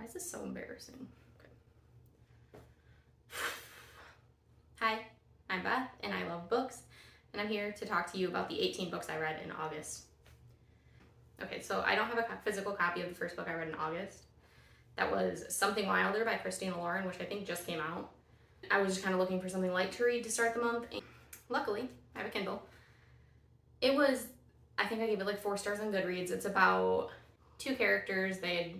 is this so embarrassing? Okay. Hi, I'm Beth, and I love books, and I'm here to talk to you about the 18 books I read in August. Okay, so I don't have a physical copy of the first book I read in August. That was Something Wilder by Christina, which I think just came out. I was just kind of looking for something light to read to start the month. And luckily, I have a Kindle. It was, I think I gave it like 4 stars on Goodreads. It's about 2 characters. They had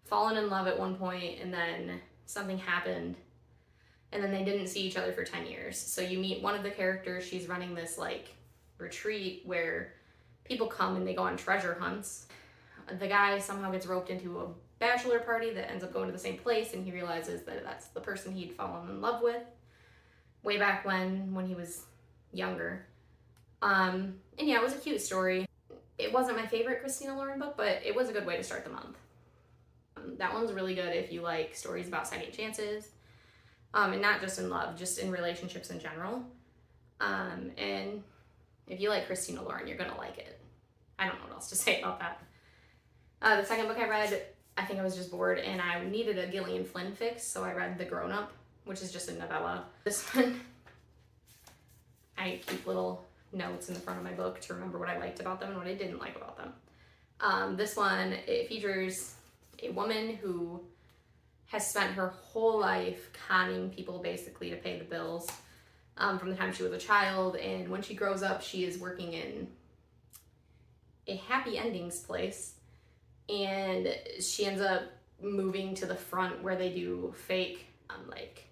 fallen in love at one point, and then something happened, and then they didn't see each other for 10 years. So you meet one of the characters. She's running this like retreat where people come and they go on treasure hunts. The guy somehow gets roped into a bachelor party that ends up going to the same place, and he realizes that that's the person he'd fallen in love with way back when he was younger. And yeah, it was a cute story. It wasn't my favorite Christina book, but it was a good way to start the month. That one's really good if you like stories about second chances, and not just in love, just in relationships in general. And if you like Christina, you're gonna like it. I don't know what else to say about that. The second book I read, I think I was just bored and I needed a Gillian Flynn fix, so I read The Grownup, which is just a novella. This one, I keep little notes in the front of my book to remember what I liked about them and what I didn't like about them. This one, it features a woman who has spent her whole life conning people basically to pay the bills from the time she was a child, and when she grows up, she is working in a happy endings place, and she ends up moving to the front where they do fake like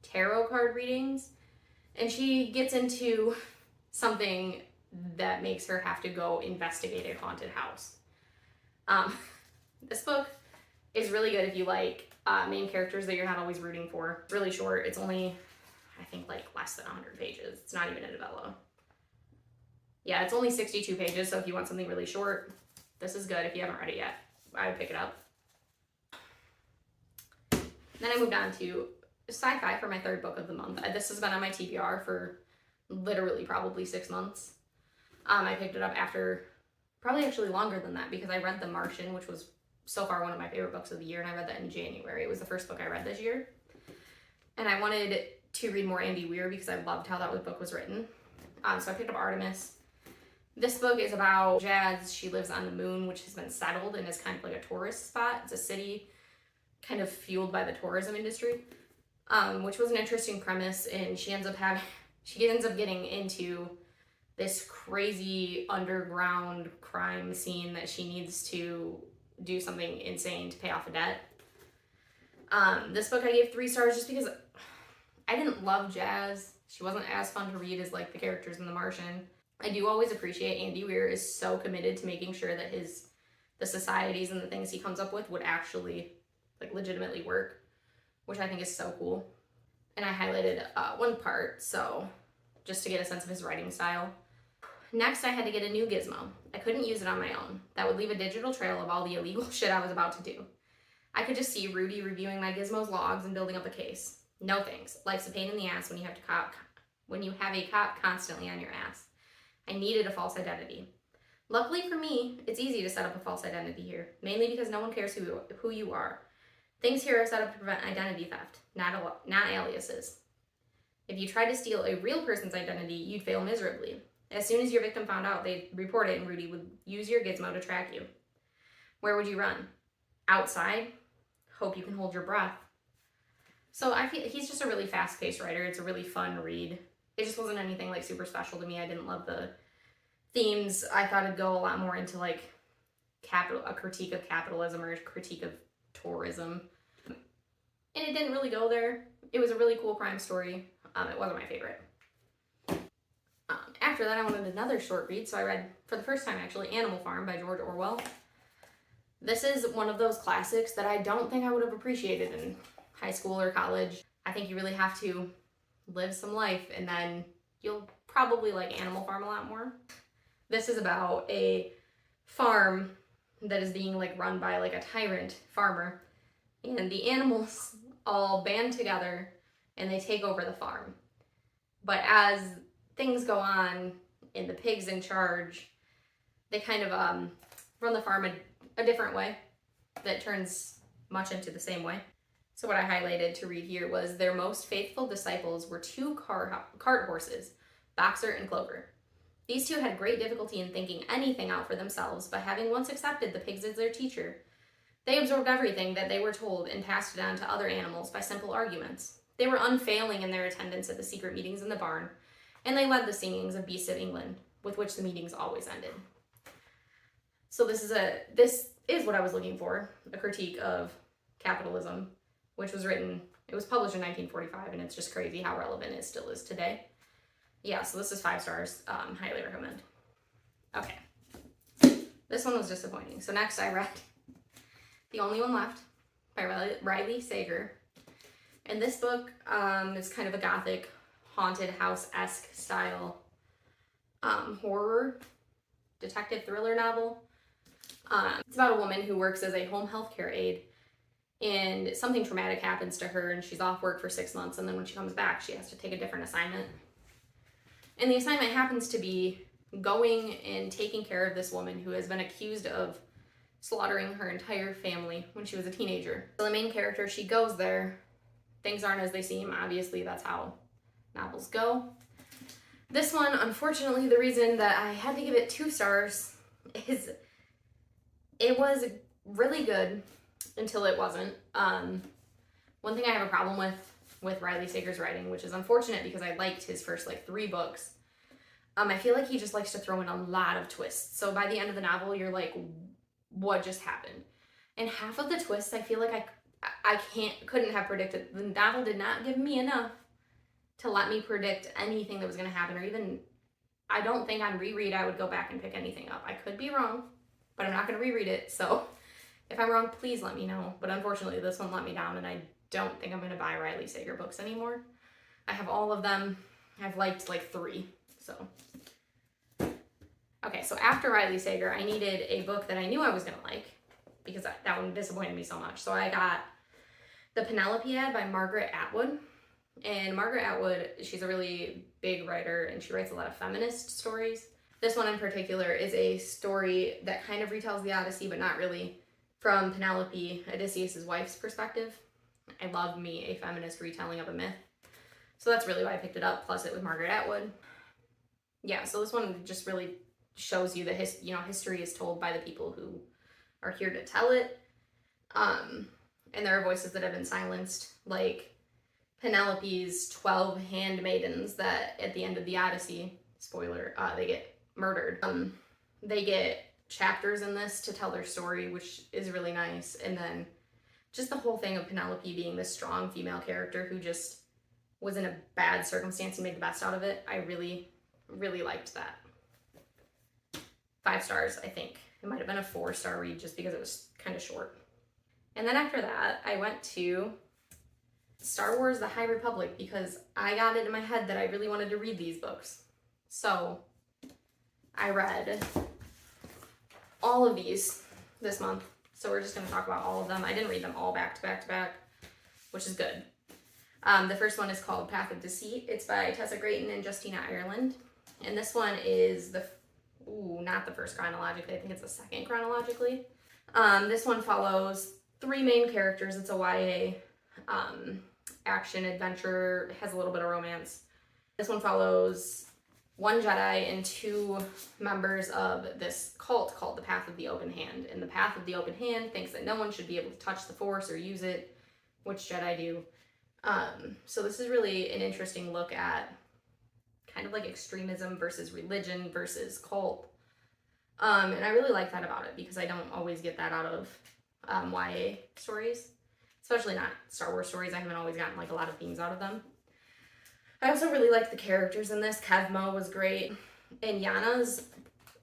tarot card readings, and she gets into something that makes her have to go investigate a haunted house. This book is really good if you like main characters that you're not always rooting for. It's really short. It's only, I think, like less than 100 pages. It's not even a novella. Yeah, it's only 62 pages, so if you want something really short, this is good. If you haven't read it yet, I would pick it up. Then I moved on to sci-fi for my 3rd book of the month. This has been on my TBR for literally probably 6 months. I picked it up after, probably actually longer than that, because I read The Martian, which was so far one of my favorite books of the year, and I read that in January. It was the first book I read this year. And I wanted to read more Weir because I loved how that book was written. So I picked up Artemis. This book is about Jazz. She lives on the moon, which has been settled and is kind of like a tourist spot. It's a city kind of fueled by the tourism industry, which was an interesting premise. And she ends up getting into this crazy underground crime scene that she needs to do something insane to pay off a debt. This book I gave 3 stars just because I didn't love Jazz. She wasn't as fun to read as like the characters in The Martian. I do always appreciate Weir is so committed to making sure that the societies and the things he comes up with would actually like legitimately work, which I think is so cool. And I highlighted one part, so just to get a sense of his writing style. Next, I had to get a new gizmo. I couldn't use it on my own. That would leave a digital trail of all the illegal shit I was about to do. I could just see Rudy reviewing my gizmo's logs and building up a case. No thanks. Life's a pain in the ass when you have a cop constantly on your ass. I needed a false identity. Luckily for me, it's easy to set up a false identity here, mainly because no one cares who you are. Things here are set up to prevent identity theft, not aliases. If you tried to steal a real person's identity, you'd fail miserably. As soon as your victim found out, they'd report it and Rudy would use your gizmo to track you. Where would you run? Outside? Hope you can hold your breath. So I feel he's just a really fast-paced writer. It's a really fun read. It just wasn't anything like super special to me. I didn't love the themes. I thought it'd go a lot more into like a critique of capitalism or a critique of tourism. And it didn't really go there. It was a really cool crime story. It wasn't my favorite. After that, I wanted another short read, so I read, for the first time actually, Animal Farm by George Orwell. This is one of those classics that I don't think I would have appreciated in high school or college. I think you really have to live some life, and then you'll probably like Animal Farm a lot more. This is about a farm that is being like run by like a tyrant farmer, and the animals all band together and they take over the farm. But as things go on and the pig's in charge, they kind of run the farm a different way that turns much into the same way. So what I highlighted to read here was their most faithful disciples were two cart horses, Boxer and Clover. These two had great difficulty in thinking anything out for themselves, but having once accepted the pigs as their teacher, they absorbed everything that they were told and passed it on to other animals by simple arguments. They were unfailing in their attendance at the secret meetings in the barn, and they led the singings of Beasts of England, with which the meetings always ended. So this is what I was looking for, a critique of capitalism, which was written, it was published in 1945, and it's just crazy how relevant it still is today. Yeah, so this is 5 stars, highly recommend. Okay, this one was disappointing. So next I read The Only One Left by Riley Sager. And this book is kind of a gothic, haunted house-esque style horror, detective thriller novel. It's about a woman who works as a home healthcare aide, and something traumatic happens to her and she's off work for 6 months, and then when she comes back she has to take a different assignment. And the assignment happens to be going and taking care of this woman who has been accused of slaughtering her entire family when she was a teenager. So the main character, she goes there. Things aren't as they seem. Obviously, that's how novels go. This one, unfortunately, the reason that I had to give it 2 stars is it was really good until it wasn't. One thing I have a problem with Riley Sager's writing, which is unfortunate because I liked his first 3 books. I feel like he just likes to throw in a lot of twists. So by the end of the novel, you're like, what just happened? And half of the twists, I feel like I couldn't have predicted. The novel did not give me enough to let me predict anything that was going to happen, or even, I don't think on reread I would go back and pick anything up. I could be wrong, but I'm not going to reread it. So if I'm wrong, please let me know. But unfortunately, this one let me down, and I don't think I'm going to buy Riley Sager books anymore. I have all of them. I've liked 3, so. Okay, so after Riley Sager, I needed a book that I knew I was going to like, because that one disappointed me so much. So I got The Penelopiad by Margaret Atwood. And Margaret Atwood, she's a really big writer, and she writes a lot of feminist stories. This one in particular is a story that kind of retells the Odyssey, but not really, from Penelope, Odysseus' wife's perspective. I love me a feminist retelling of a myth. So that's really why I picked it up, plus it was Margaret Atwood. Yeah, so this one just really shows you that history is told by the people who are here to tell it. And there are voices that have been silenced, like Penelope's 12 handmaidens that at the end of the Odyssey, spoiler, they get murdered. They get chapters in this to tell their story, which is really nice. And then just the whole thing of Penelope being this strong female character who just was in a bad circumstance and made the best out of it. I really, really liked that. 5 stars, I think. It might have been a 4-star read just because it was kind of short. And then after that, I went to Star Wars The High Republic because I got it in my head that I really wanted to read these books. So I read all of these this month. So we're just going to talk about all of them. I didn't read them all back to back to back, which is good. The first one is called Path of Deceit. It's by Tessa Gratton and Justina Ireland. And this one is not the first chronologically. I think it's the second chronologically. This one follows 3 main characters. It's a YA action adventure. It has a little bit of romance. This one follows 1 Jedi and 2 members of this cult called the Path of the Open Hand. And the Path of the Open Hand thinks that no one should be able to touch the Force or use it, which Jedi do. So this is really an interesting look at kind of extremism versus religion versus cult. And I really like that about it because I don't always get that out of YA stories, especially not Star Wars stories. I haven't always gotten a lot of themes out of them. I also really like the characters in this. Kevmo was great. And Yana's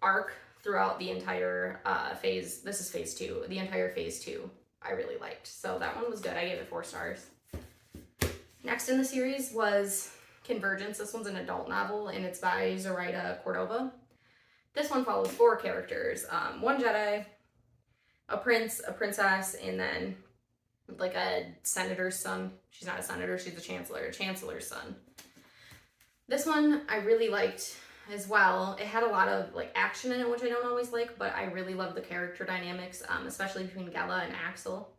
arc throughout the entire phase, this is phase 2, the entire phase 2, I really liked. So that one was good. I gave it 4 stars. Next in the series was Convergence. This one's an adult novel, and it's by Zoraida Córdova. This one follows 4 characters. 1 Jedi, a prince, a princess, and then a senator's son. She's not a senator, she's a chancellor's son. This one I really liked as well. It had a lot of action in it, which I don't always like, but I really love the character dynamics, especially between Gela and Axel.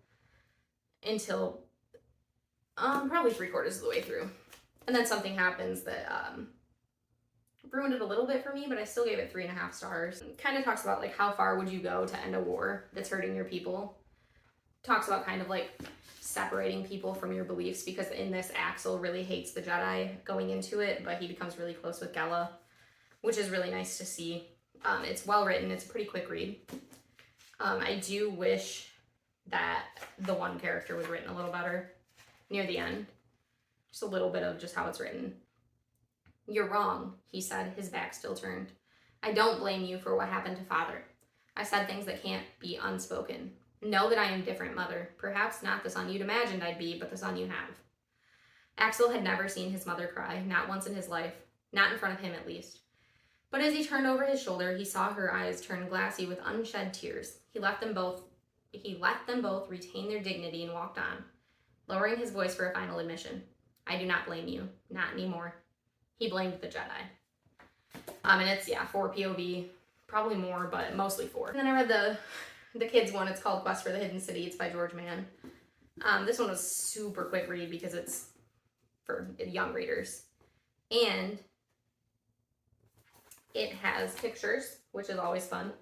until probably 3/4 of the way through. And then something happens that ruined it a little bit for me, but I still gave it 3.5 stars. It kind of talks about like how far would you go to end a war that's hurting your people. Talks about kind of like separating people from your beliefs, because in this Axel really hates the Jedi going into it, but he becomes really close with Gela, which is really nice to see. It's well written. It's a pretty quick read. I do wish that the one character was written a little better near the end. Just a little bit of just how it's written. "You're wrong," he said, his back still turned. "I don't blame you for what happened to Father. I said things that can't be unspoken. Know that I am different, Mother. Perhaps not the son you'd imagined I'd be, but the son you have." Axel had never seen his mother cry, not once in his life. Not in front of him, at least. But as he turned over his shoulder, he saw her eyes turn glassy with unshed tears. He let them both retain their dignity and walked on, lowering his voice for a final admission. "I do not blame you. Not anymore." He blamed the Jedi. And it's, 4 POV, probably more, but mostly 4. And then I read the kids one. It's called Quest for the Hidden City. It's by George Mann. This one was super quick read because it's for young readers. And it has pictures, which is always fun.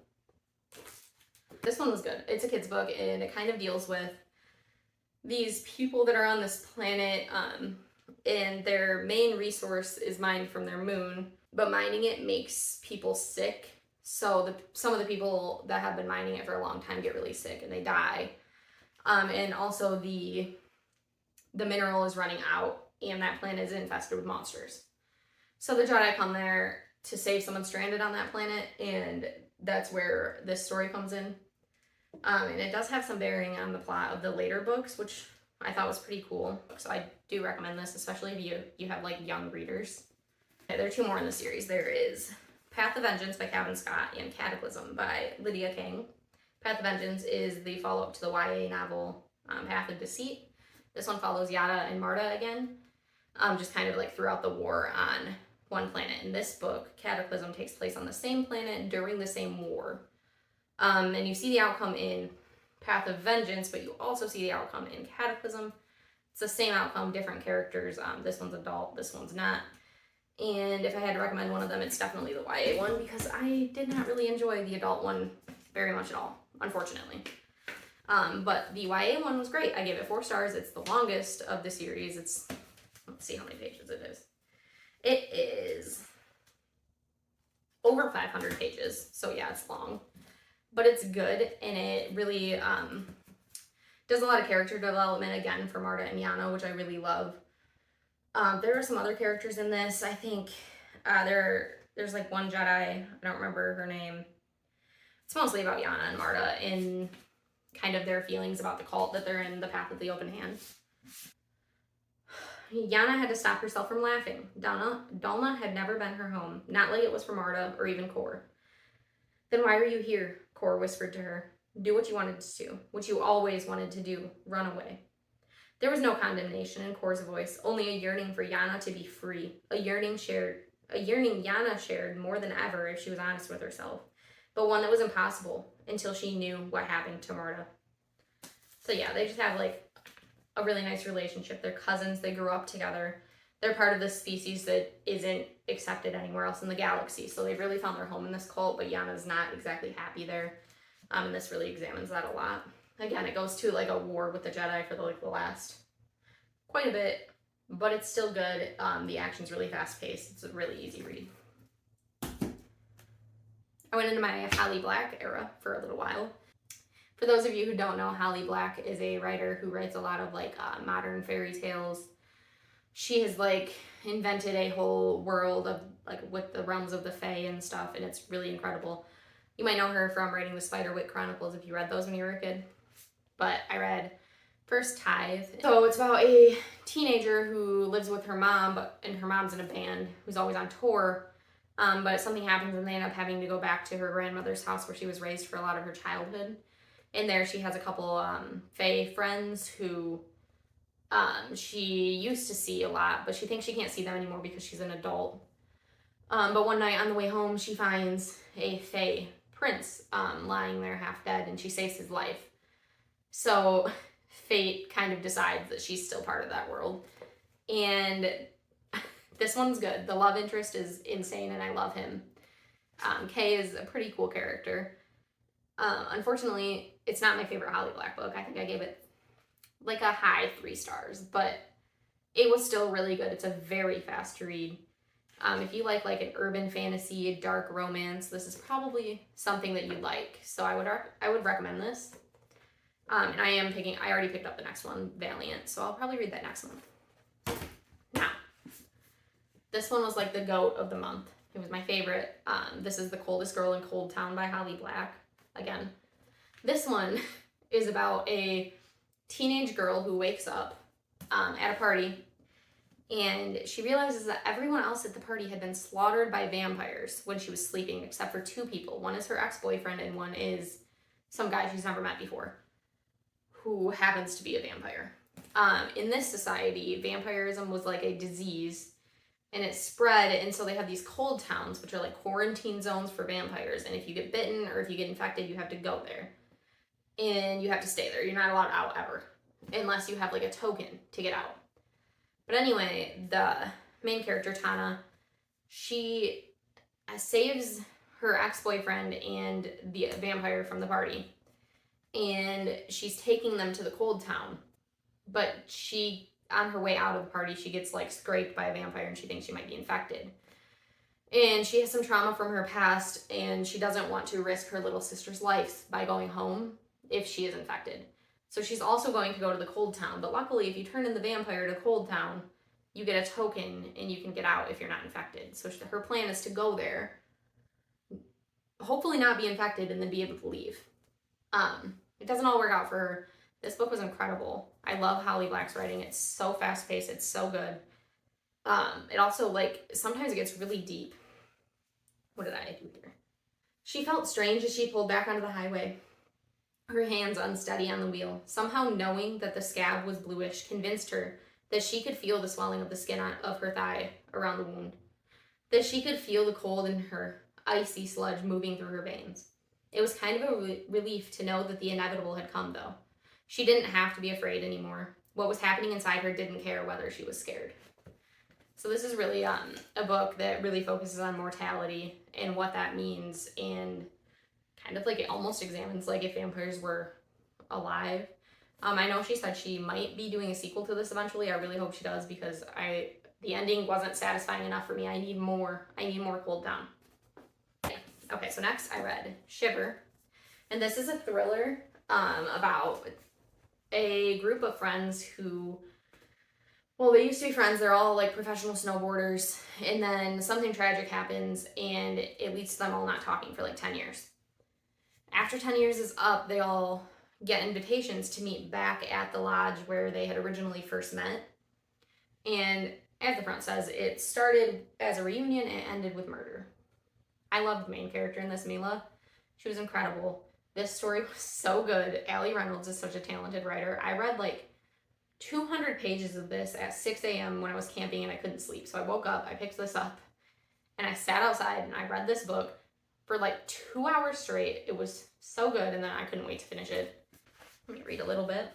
This one was good. It's a kid's book, and it kind of deals with these people that are on this planet, and their main resource is mined from their moon, but mining it makes people sick. So some of the people that have been mining it for a long time get really sick and they die. And also the mineral is running out, and that planet is infested with monsters. So the Jedi come there to save someone stranded on that planet, and that's where this story comes in. And it does have some bearing on the plot of the later books, which I thought was pretty cool. So I do recommend this, especially if you have like young readers. There are 2 more in the series. There is Path of Vengeance by Cavan Scott and Cataclysm by Lydia Kang. Path of Vengeance is the follow-up to the YA novel Path of Deceit. This one follows Yada and Marta again, just kind of like throughout the war on one planet. In this book, Cataclysm takes place on the same planet during the same war. And you see the outcome in Path of Vengeance, but you also see the outcome in Cataclysm. It's the same outcome, different characters. This one's adult, this one's not. And if I had to recommend one of them, it's definitely the YA one, because I did not really enjoy the adult one very much at all, unfortunately. But the YA one was great. I gave it 4 stars. It's the longest of the series. Let's see how many pages it is. It is over 500 pages, so yeah, it's long. But it's good, and it really does a lot of character development, again, for Marta and Yana, which I really love. There are some other characters in this. I think there's like one Jedi, I don't remember her name. It's mostly about Yana and Marta and kind of their feelings about the cult that they're in, the Path of the Open Hand. Yana had to stop herself from laughing. Dalna had never been her home, not like it was for Marta or even Cor. "Then why were you here?" Cor whispered to her. "Do what you wanted to do, what you always wanted to do, run away." There was no condemnation in Cor's voice, only a yearning for Yana to be free, a yearning Yana shared more than ever if she was honest with herself, but one that was impossible until she knew what happened to Marta. So yeah, they just have like a really nice relationship. They're cousins, they grew up together. They're part of this species that isn't accepted anywhere else in the galaxy, so they've really found their home in this cult, but Yana's not exactly happy there. And this really examines that a lot. Again, it goes to like a war with the Jedi for the last quite a bit, but it's still good. The action's really fast-paced. It's a really easy read. I went into my Holly Black era for a little while. For those of you who don't know, Holly Black is a writer who writes a lot of like modern fairy tales. She has like invented a whole world of like with the realms of the Fae and stuff, and it's really incredible. You might know her from writing the Spiderwick Chronicles if you read those when you were a kid. But I read first Tithe. So it's about a teenager who lives with her mom, and her mom's in a band, who's always on tour. But something happens and they end up having to go back to her grandmother's house where she was raised for a lot of her childhood. And there she has a couple Fae friends who she used to see a lot, but she thinks she can't see them anymore because she's an adult. But one night on the way home, she finds a Fae prince lying there half dead, and she saves his life. So fate kind of decides that she's still part of that world. And this one's good. The love interest is insane, and I love him. Kay is a pretty cool character. Unfortunately, it's not my favorite Holly Black book. I think I gave it like a high 3 stars, but it was still really good. It's a very fast read. If you like an urban fantasy, dark romance, this is probably something that you like. So I would recommend this. And I already picked up the next one, Valiant, so I'll probably read that next month. Now, this one was like the GOAT of the month. It was my favorite. This is The Coldest Girl in Coldtown by Holly Black. Again, this one is about a teenage girl who wakes up at a party, and she realizes that everyone else at the party had been slaughtered by vampires when she was sleeping, except for 2 people. One is her ex-boyfriend, and one is some guy she's never met before, who happens to be a vampire. In this society, vampirism was like a disease, and it spread, and so they have these cold towns, which are like quarantine zones for vampires, and if you get bitten or if you get infected, you have to go there. And you have to stay there. You're not allowed out ever, unless you have like a token to get out. But anyway, the main character, Tana, she saves her ex-boyfriend and the vampire from the party. And she's taking them to the cold town. But on her way out of the party, she gets like scraped by a vampire and she thinks she might be infected. And she has some trauma from her past, and she doesn't want to risk her little sister's life by going home if she is infected. So she's also going to go to the cold town, but luckily if you turn in the vampire to cold town, you get a token and you can get out if you're not infected. So her plan is to go there, hopefully not be infected, and then be able to leave. It doesn't all work out for her. This book was incredible. I love Holly Black's writing. It's so fast-paced. It's so good. It also, sometimes it gets really deep. What did I do here? She felt strange as she pulled back onto the highway, her hands unsteady on the wheel. Somehow knowing that the scab was bluish convinced her that she could feel the swelling of the skin of her thigh around the wound, that she could feel the cold in her icy sludge moving through her veins. It was kind of a relief to know that the inevitable had come, though. She didn't have to be afraid anymore. What was happening inside her didn't care whether she was scared. So this is really a book that really focuses on mortality and what that means, and kind of it almost examines if vampires were alive. I know she said she might be doing a sequel to this eventually. I really hope she does, because the ending wasn't satisfying enough for me. I need more Coldtown. Okay, so next I read Shiver, and this is a thriller about a group of friends who, well, they used to be friends. They're all professional snowboarders, and then something tragic happens, and it leads to them all not talking for 10 years. After 10 years is up, they all get invitations to meet back at the lodge where they had originally first met. And as the front says, it started as a reunion and ended with murder. I loved the main character in this, Mila. She was incredible. This story was so good. Allie Reynolds is such a talented writer. I read 200 pages of this at 6 a.m. when I was camping and I couldn't sleep. So I woke up, I picked this up, and I sat outside and I read this book for 2 hours straight. It was so good, and then I couldn't wait to finish it. Let me read a little bit.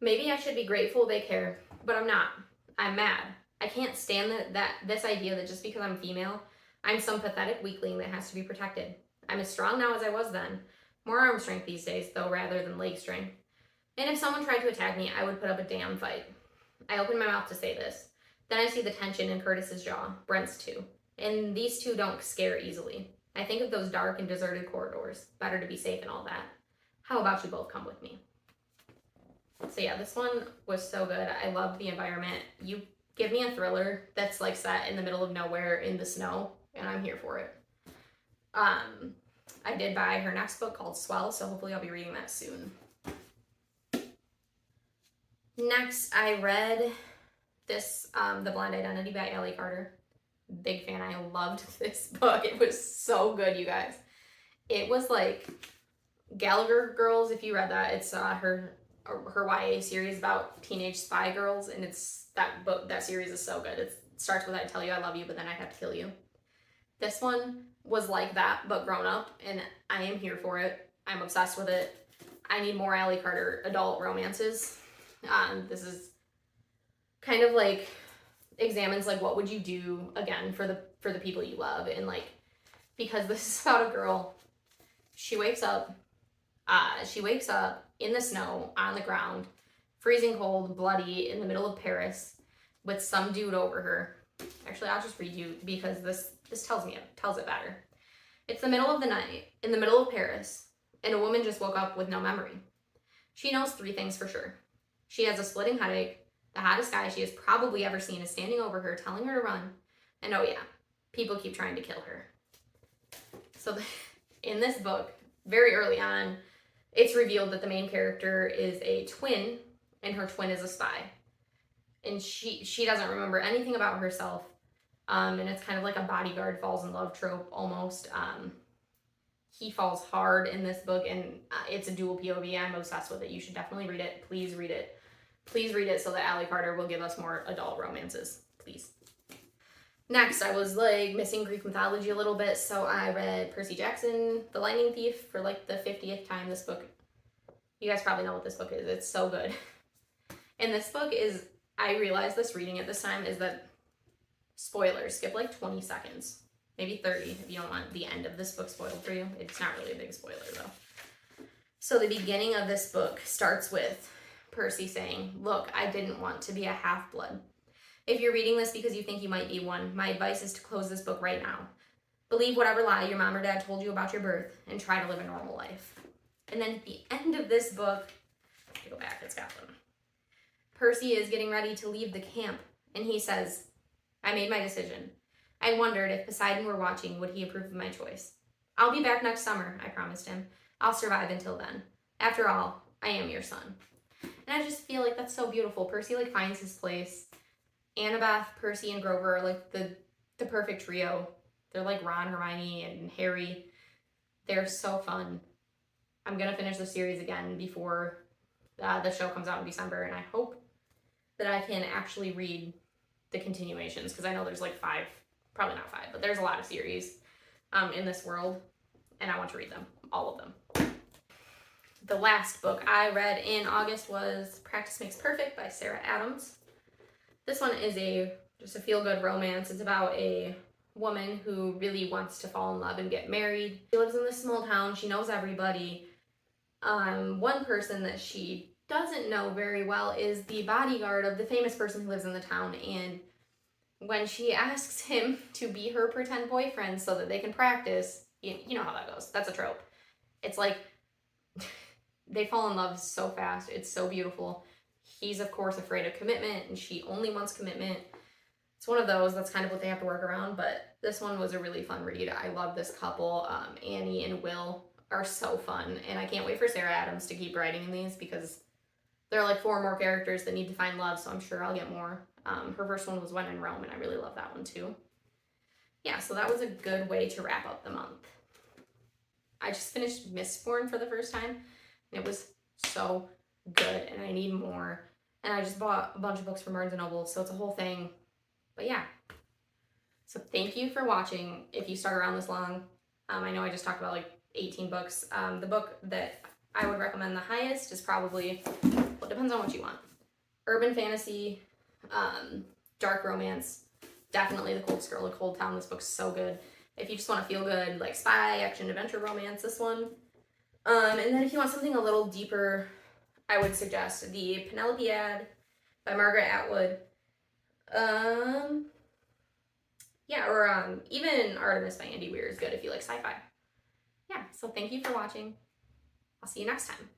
Maybe I should be grateful they care, but I'm not. I'm mad. I can't stand this idea that just because I'm female, I'm some pathetic weakling that has to be protected. I'm as strong now as I was then. More arm strength these days, though, rather than leg strength. And if someone tried to attack me, I would put up a damn fight. I open my mouth to say this. Then I see the tension in Curtis's jaw, Brent's too. And these two don't scare easily. I think of those dark and deserted corridors. Better to be safe and all that. How about you both come with me? So yeah, this one was so good. I loved the environment. You give me a thriller that's set in the middle of nowhere in the snow, and I'm here for it. I did buy her next book called Swell, so hopefully I'll be reading that soon. Next, I read this, The Blind Identity by Allie Carter. Big fan. I loved this book. It was so good, you guys. It was Gallagher Girls, if you read that. It's her YA series about teenage spy girls, and that series is so good. It starts with I tell you I love you, but then I have to kill you. This one was like that, but grown up, and I am here for it. I'm obsessed with it. I need more Allie Carter adult romances. This is kind of like examines like what would you do again for the people you love, and like, because this is about a girl. She wakes up in the snow on the ground, freezing cold, bloody, in the middle of Paris, with some dude over her. Actually, I'll just read you because this tells it better. It's the middle of the night, in the middle of Paris, and a woman just woke up with no memory. She knows 3 things for sure. She has a splitting headache, the hottest guy she has probably ever seen is standing over her, telling her to run, and oh yeah, people keep trying to kill her. So in this book, very early on, it's revealed that the main character is a twin, and her twin is a spy. And she doesn't remember anything about herself. And it's kind of like a bodyguard falls in love trope almost. He falls hard in this book, and it's a dual POV. I'm obsessed with it. You should definitely read it. Please read it. Please read it so that Allie Carter will give us more adult romances. Please. Next, I was like missing Greek mythology a little bit, so I read Percy Jackson, The Lightning Thief, for like the 50th time. This book, you guys probably know what this book is. It's so good. And this book is, I realized this reading it this time, is that, spoilers, skip like 20 seconds, maybe 30 if you don't want the end of this book spoiled for you. It's not really a big spoiler though. So the beginning of this book starts with Percy saying, "Look, I didn't want to be a half-blood. If you're reading this because you think you might be one, my advice is to close this book right now. Believe whatever lie your mom or dad told you about your birth and try to live a normal life." And then at the end of this book, go back, it's got them. Percy is getting ready to leave the camp, and he says, "I made my decision. I wondered if Poseidon were watching, would he approve of my choice? I'll be back next summer," I promised him. "I'll survive until then. After all, I am your son." And I just feel like that's so beautiful. Percy like finds his place. Annabeth, Percy, and Grover are like the perfect trio. They're like Ron, Hermione, and Harry. They're so fun. I'm gonna finish the series again before the show comes out in December, and I hope that I can actually read the continuations, because I know there's like 5, probably not 5, but there's a lot of series in this world, and I want to read them, all of them. The last book I read in August was Practice Makes Perfect by Sarah Adams. This one is just a feel-good romance. It's about a woman who really wants to fall in love and get married. She lives in this small town. She knows everybody. One person that she doesn't know very well is the bodyguard of the famous person who lives in the town, and when she asks him to be her pretend boyfriend so that they can practice, you know how that goes. That's a trope. It's like they fall in love so fast. It's so beautiful. He's, of course, afraid of commitment, and she only wants commitment. It's one of those, that's kind of what they have to work around, but this one was a really fun read. I love this couple. Annie and Will are so fun, and I can't wait for Sarah Adams to keep writing in these, because there are like 4 more characters that need to find love, so I'm sure I'll get more. Her first one was When in Rome, and I really love that one too. Yeah, so that was a good way to wrap up the month. I just finished Mistborn for the first time, and it was so good, and I need more. And I just bought a bunch of books from Barnes & Noble, so it's a whole thing. But yeah. So thank you for watching. If you stuck around this long, I know I just talked about like 18 books. The book that I would recommend the highest is probably, well, it depends on what you want. Urban fantasy, dark romance, definitely The Coldest Girl of Coldtown. This book's so good. If you just want to feel good, like spy, action, adventure, romance, this one. And then if you want something a little deeper, I would suggest the Penelopiad by Margaret Atwood. Yeah, or even Artemis by Weir is good if you like sci-fi. Yeah, so thank you for watching. I'll see you next time.